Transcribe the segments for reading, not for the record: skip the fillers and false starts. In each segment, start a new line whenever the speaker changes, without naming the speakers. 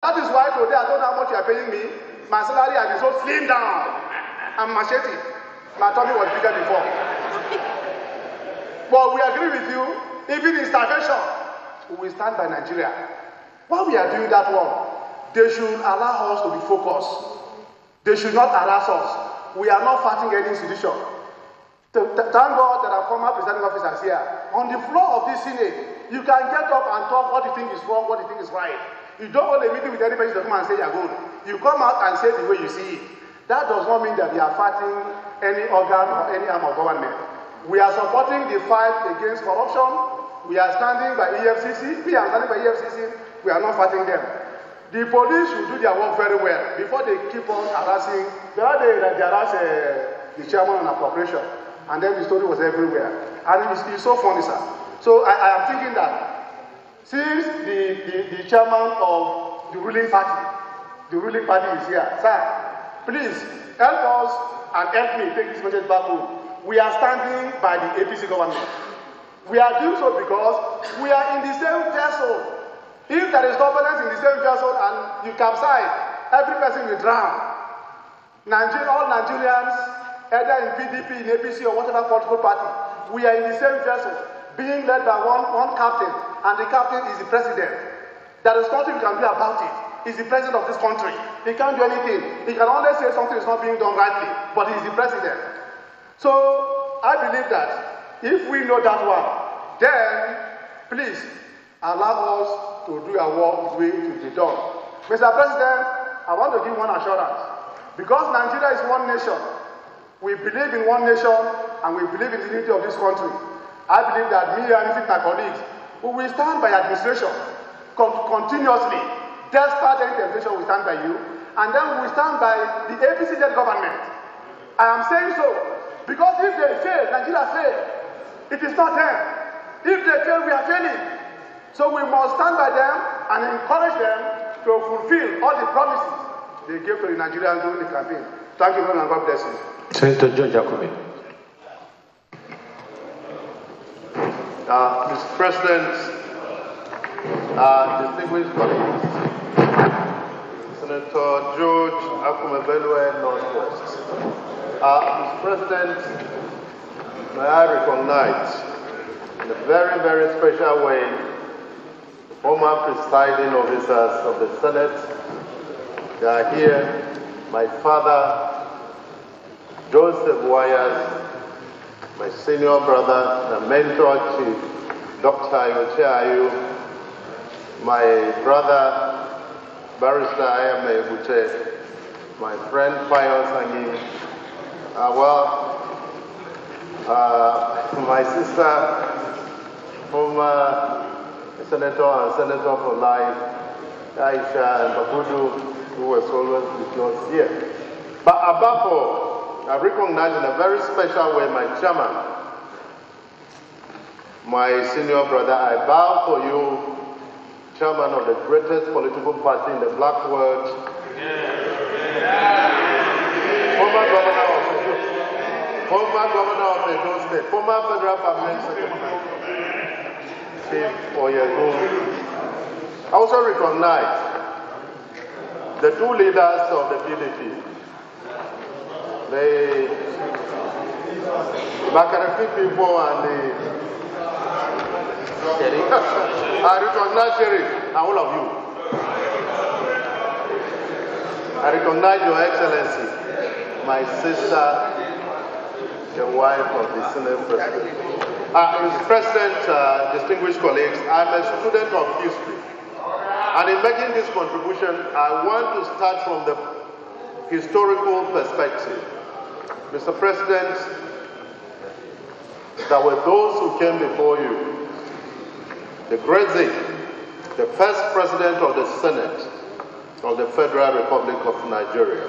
That is why today I don't know how much you are paying me. My salary has been so slim down. I'm machete. My tummy was bigger before. But we agree with you, even in starvation, we will stand by Nigeria. While we are doing that one, they should allow us to be focused. They should not harass us. We are not fighting any institution. Thank God there are former presiding officers here. On the floor of this Senate, you can get up and talk what you think is wrong, what you think is right. You don't hold a meeting with anybody to come and say you're good. You come out and say the way you see it. That does not mean that we are fighting any organ or any arm of government. We are supporting the fight against corruption. We are standing by EFCC. We are standing by EFCC. We are not fighting them. The police should do their work very well before they keep on harassing. The other day they harassed the chairman on appropriation, and then the story was everywhere. And it's so funny, sir. So I am thinking that since the chairman of the ruling party is here, sir, please help us and help me take this message back home. We are standing by the APC government. We are doing so because we are in the same vessel. If there is turbulence in the same vessel and you capsize, every person will drown. All Nigerians, either in PDP, in APC, or whatever political party, we are in the same vessel, being led by one captain, and the captain is the president. There is nothing you can do about it. He's the president of this country. He can't do anything. He can only say something is not being done rightly, but he's the president. So I believe that if we know that one, then please allow us to do our work the way it will be done. Mr. President, I want to give one assurance. Because Nigeria is one nation, we believe in one nation and we believe in the unity of this country. I believe that me and my colleagues, we will stand by administration continuously. Despite any temptation, we stand by you. And then we will stand by the APC-led government. I am saying so because if they fail, Nigeria fail. It is not them. If they fail, we are failing. So we must stand by them and encourage them to fulfill all the promises they gave to the Nigerians during the campaign. Thank you very much and God bless you.
Senator John Jacobi.
Mr. President, distinguished colleagues, Senator George Akumebelwe, Northwest. Mr. President, may I recognize in a very, very special way former presiding officers of the Senate. They are here. My father, Joseph Wires, my senior brother, my mentor, Chief Dr. Yoche Ayu, my brother, Barrister Ayame Ebuche, my friend Pius Angin, my sister, former Senator and Senator for Life, Aisha and Babudu, who was always with us here. But above all, I recognize in a very special way my chairman, my senior brother. I bow for you, chairman of the greatest political party in the black world, former governor of Edo State, former federal permanent secretary, Chief Oyegu. I also recognize the two leaders of the PDP, the Makarafi people and the Sheriff. I recognize Sheriff and all of you. I recognize Your Excellency, my sister, the wife of the Senate President. Mr. President, distinguished colleagues, I'm a student of history. And in making this contribution, I want to start from the historical perspective. Mr. President, there were those who came before you. The great Zik, the first president of the Senate of the Federal Republic of Nigeria.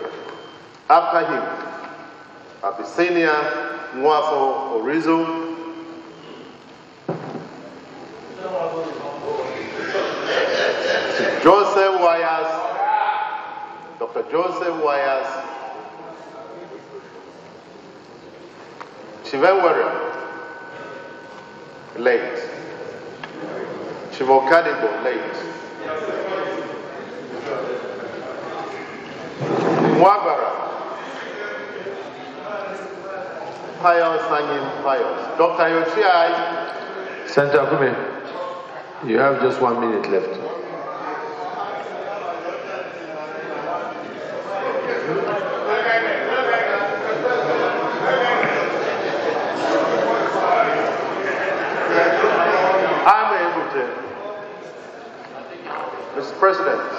After him, Abyssinia, Nwafo Orizo, Joseph Wires, Dr. Joseph Wires, Chivenwere, late. Chivokadibo, late. Mwabara. Pius hanging Pius. Dr. Yochiai.
Senator Akume, you have just 1 minute left.
I'm able to. Mr. President,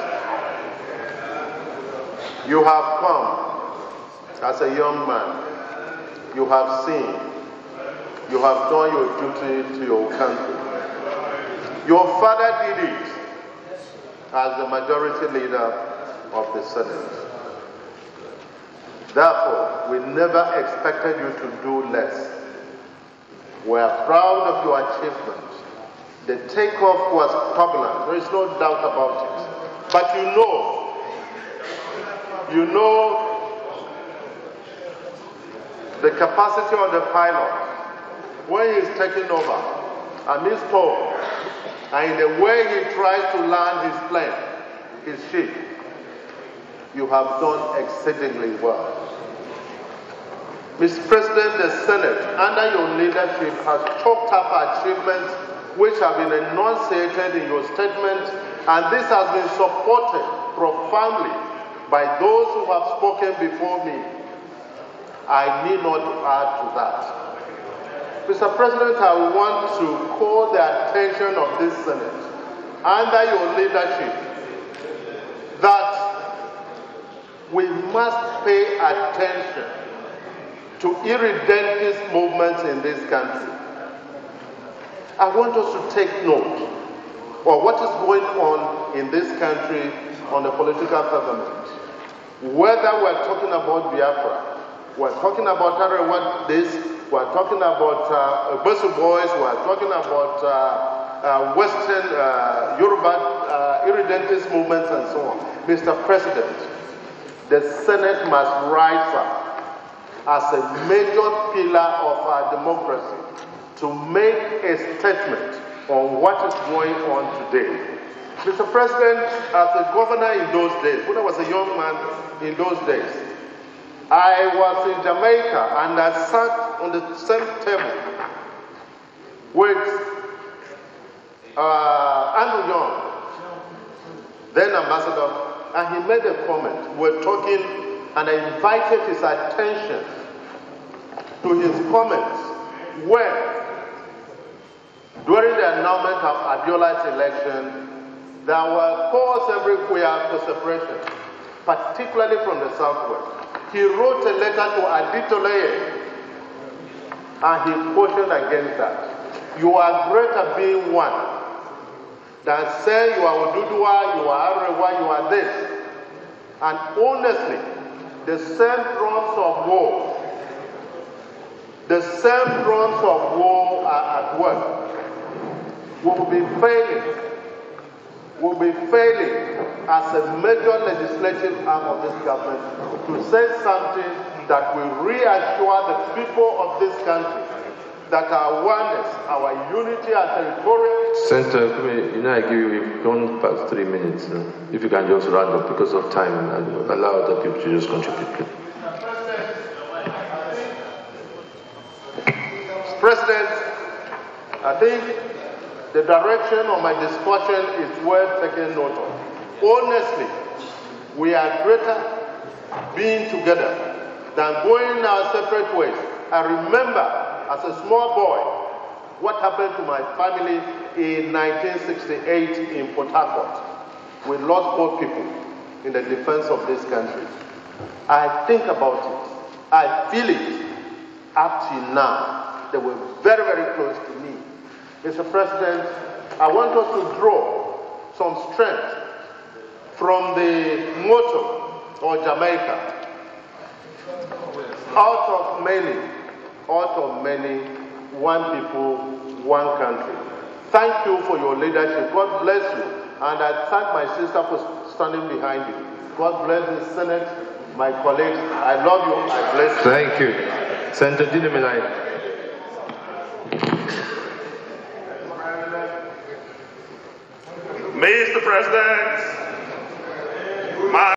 you have come as a young man. You have seen. You have done your duty to your country. Your father did it as the majority leader of the Senate. Therefore, we never expected you to do less. We are proud of your achievements. The takeoff was turbulent, there is no doubt about it. But you know the capacity of the pilot when he is taking over and he's told, and in the way he tries to land his plane, his ship, you have done exceedingly well. Mr. President, the Senate, under your leadership, has chalked up achievements which have been enunciated in your statement, and this has been supported profoundly by those who have spoken before me. I need not add to that. Mr. President, I want to call the attention of this Senate, under your leadership, that we must pay attention to irredentist movements in this country. I want us to take note of what is going on in this country on the political firmament. Whether we're talking about Biafra, we're talking about Arewa this, we're talking about Besu Boys, we're talking about Western Yoruba irredentist movements and so on. Mr. President, the Senate must rise up as a major pillar of our democracy to make a statement on what is going on today. Mr. President, as a governor in those days, when I was a young man in those days, I was in Jamaica and I sat on the same table with Andrew Young, then ambassador, and he made a comment. We're talking, and I invited his attention to his comments when, during the announcement of Abiola's election, there were calls everywhere for separation, particularly from the southwest. He wrote a letter to Aditoleye, and he cautioned against that. You are greater being one than say you are Oduduwa, you are Arewa, you are this. And honestly, the same drums of war, are at work. Will be failing as a major legislative arm of this government to say something that will reassure the people of this country that our oneness, our unity, our territorial...
Senator, I give you don't pass 3 minutes. If you can just round up because of time, and allow other people to just contribute, please.
President, I think the direction of my discussion is worth taking note of. Honestly, we are greater being together than going our separate ways. I remember as a small boy what happened to my family in 1968 in Port Harcourt. We lost both people in the defense of this country. I think about it. I feel it up till now. They were very, very close to me. Mr. President, I want us to draw some strength from the motto of Jamaica. Out of many, one people, one country. Thank you for your leadership. God bless you. And I thank my sister for standing behind you. God bless the Senate, my colleagues. I love you. I bless you.
Thank you. Senator Dinamilai.
Mr. President,